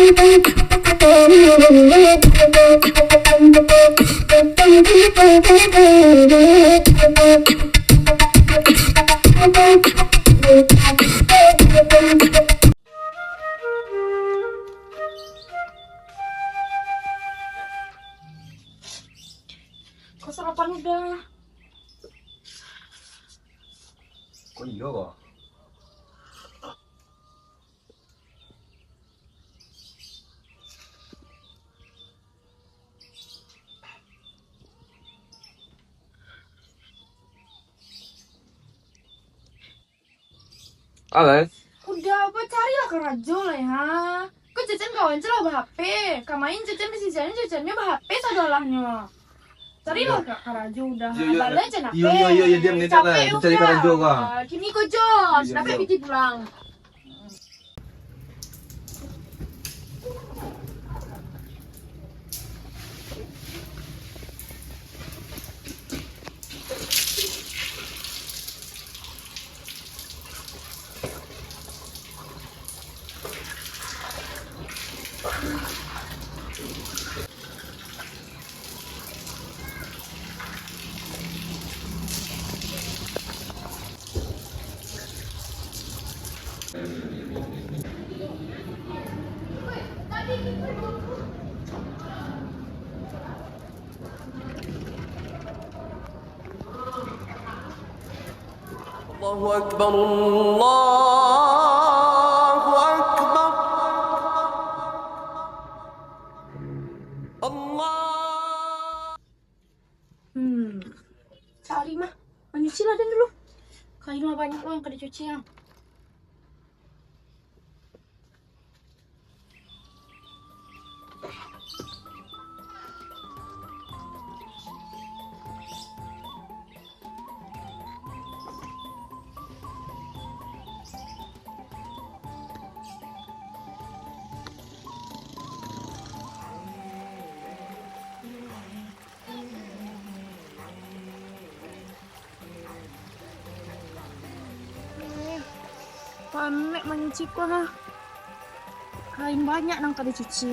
Kok sarapan udah? Kok iya kok? Alex, Udah, apa carilah ke Rajo lah ya. Kok Cecen kawan celah bah-HP. Kamain Cecen mesti jalan Cecennya bah-HP sadolahnya. Carilah ke Rajo udah. Balik aja nak. Iya, diam nih Capek sana. Cari ke Rajo kah? Kimi ko Jos, Iya, tapi iya. piti pulang. الله أكبر الله أكبر الله. Cari mah. Menyuci lah dan dulu. Kain mah banyak loh yang kada cuci yang. Panek menyuci kok. Kain banyak nang kada cuci.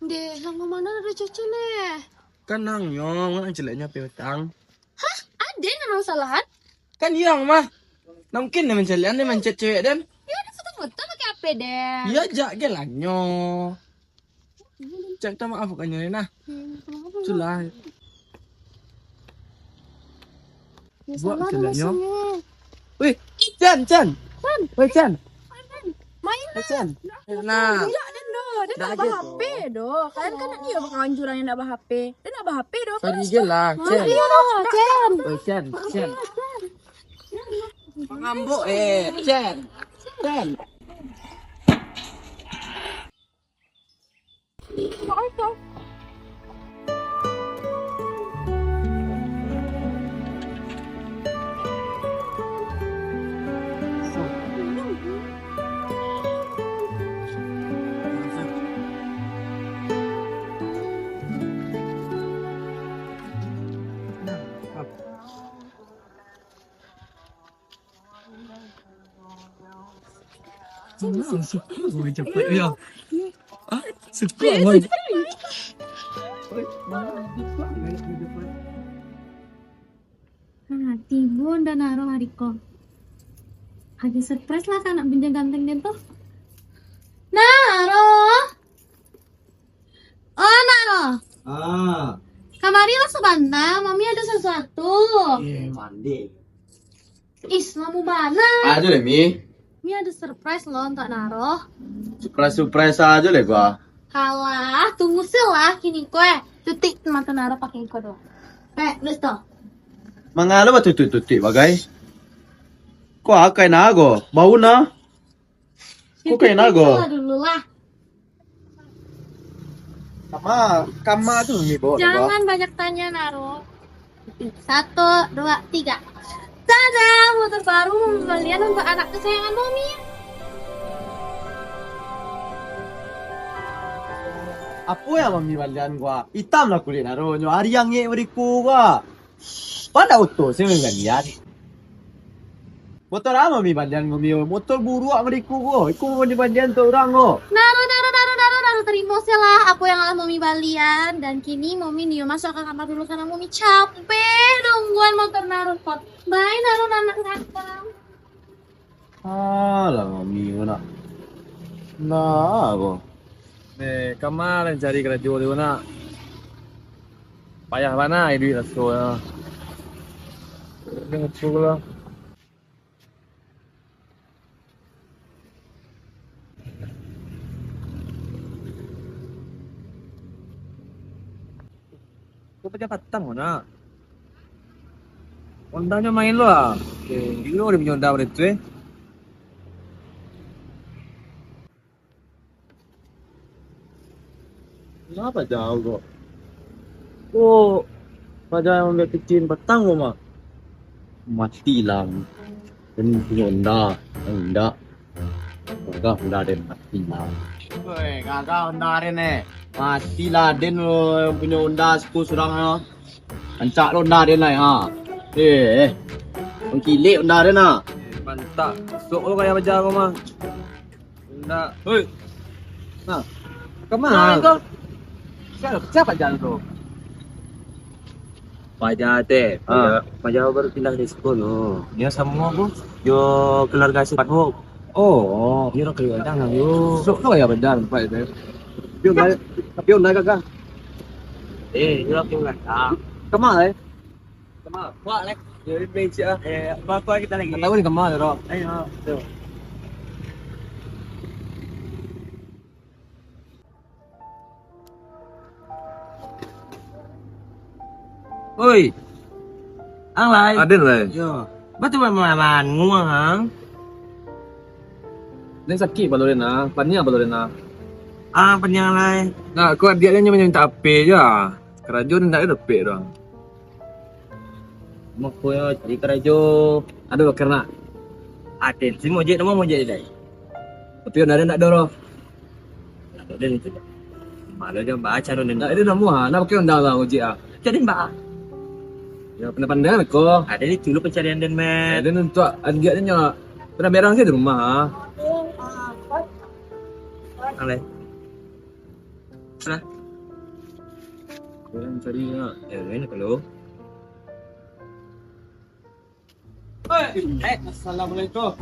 Deh, sama mana ada cuci nih? Kan nang nyong, ang jeleknya piutang. Ada yang masalahan? Kan yang mah. Mungkin dia mencelian dia mencet cewek dan. Ya ada foto-foto pakai HP deh. Iya jak ke lah nyong. Cek tak maaf bukannya nah. Sulah. Ya Buat salah jeleknya. rasanya. Wih, Chan. Wih Chan. Main Wih Chan. Nah. tidak dan do, dia Dah nak aja HP do. Kalian kan dia bakal anjuran yang nak bah HP. Dia nak bah HP do. Tadi je lah, Chan. Iya do, Cen. Wih Chan. Ngambuk Chan. Suka gue cepet ya. Ah, suka gue. Tibo udah naruh hariko. Lagi surprise lah kan anak benda ganteng dia tuh. Naro. Oh Naro. Kamari lah sebentar, mami ada sesuatu. Mandi. Is, kamu mana? Aja deh Mi. Mi ada surprise loh untuk Naro. Surprise aja deh gua. Kalah, tunggu selah kini kue. Tutik mata Naro pakai iko doang. Terus toh. Mangalo ba tuti bagai? Kok akai nago? Bau na? Kok kayak nago? Dulu lah. Kama tuh Mi bawa. Jangan banyak tanya Naro. 1, 2, 3. Tada, motor baru pembelian untuk anak kesayangan mami. Apa yang mami balian gua? Hitam lah kulit naronyo. Hari yang nge beriku gua. Pada auto sih balian. Motor apa mami balian gua? Motor buruk beriku gua. Iku mau di balian tu orang gua. Naruh, terima lah. Aku yang ngalah Mami balian. Dan kini Mami Nio masuk ke kamar dulu karena Mami capek nungguan motor Naruh. Bye Naruh, anak sayang. Alah mami mana? Nah gua. Nih, kemarin cari kerja di mana? Payah mana duit rasul ya. Dengan lah. Kau kerja patang mana? Ondanya main lo ah. Ini lo udah punya onda berarti eh. Kenapa jauh kok? Oh, pada yang udah kecil petang kok mah. Mati lah. Dan punya Honda. Gagah Honda den mati lah. Woi, gagah Honda den mati lah den lo yang punya Honda seku surang ha. Ancak lo Honda den lah ha. Mengkilik Honda den ha. Mantap. Sok lo kayak baca kok mah. Honda. Hoi. Nah. Kemana kau? Siapa jalan tu? Pajak teh, pajak baru pindah di sekolah. Dia semua bu, yo keluarga sempat bu. Oh, Dia orang keluarga nang yo. sok lo kayak baca tempat itu. Pion naik kakak. Dia orang keluarga. Kemana? Sama, buat lek. Jadi beca. Apa kita lagi? Tak tahu ni kemana ro. Ayo, tu. Oi. Ang lai. Ada lah. Yo. Betul melawan nguang hang. Ni sakit baloi na, pania baloi na. Ah penyang lai. Nah, kau dia ni minta ape je. Kerajaan tak ada ape dah. Mak ko yo cari kerajo. Ada karena Atin si mojek nama mojek dai. pion ada tak doro. Ada itu. Malu dia baca ron Tak ada nama ha, nak pakai undang lah uji ah. Jadi mbak. Ya pandai-pandai ko. Ada di dulu pencarian dan met. Ada untuk anjak nya. Pernah berang sih di rumah ha. Ale. Sana. Orang carinya. Ya ini kalau. Assalamualaikum.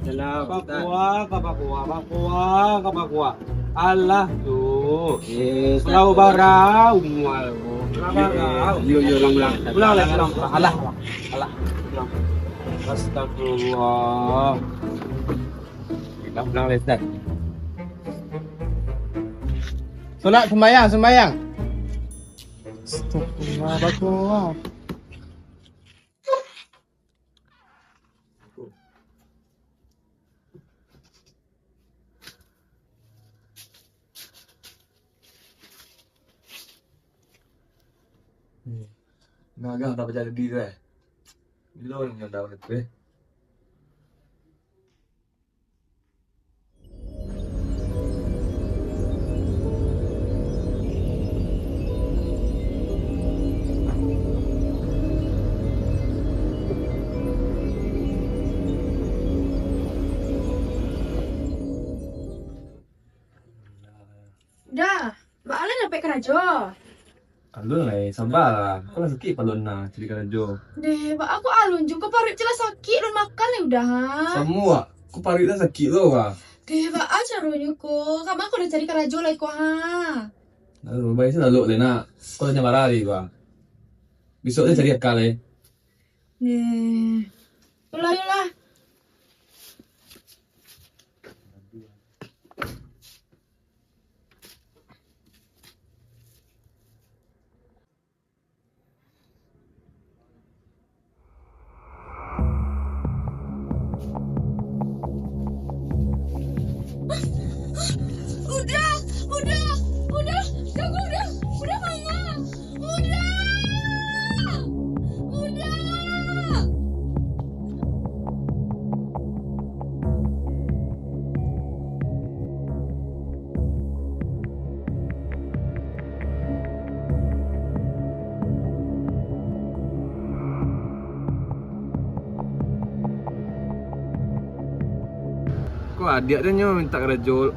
Dalam Kapakua. Allah tu. Selalu barau mual. Yo ulang. Allah. Astagfirullah. Kita pulang lesat. Solat sembahyang. Astagfirullah bakua. Naga tak berjaya diri eh. Bila orang yang dah itu eh. Dah, Mbak Alin sampai kerja. Alun lah, sabar lah. Kau lah sakit palun nak cari kerja. Deh, Mbak aku alun juga parit jelas sakit dan makan ya udah. Semua, aku parit dah sakit tu lah. Deh, Mbak caranya ko. Kamu aku udah cari kerja lah ko ha. Lalu baik sih lalu nak. Kau tanya marah lagi bah. Besok dia cari akal eh. Deh. Yulah. Udah mama. Udah. Kok adik dia nyo minta kerajol.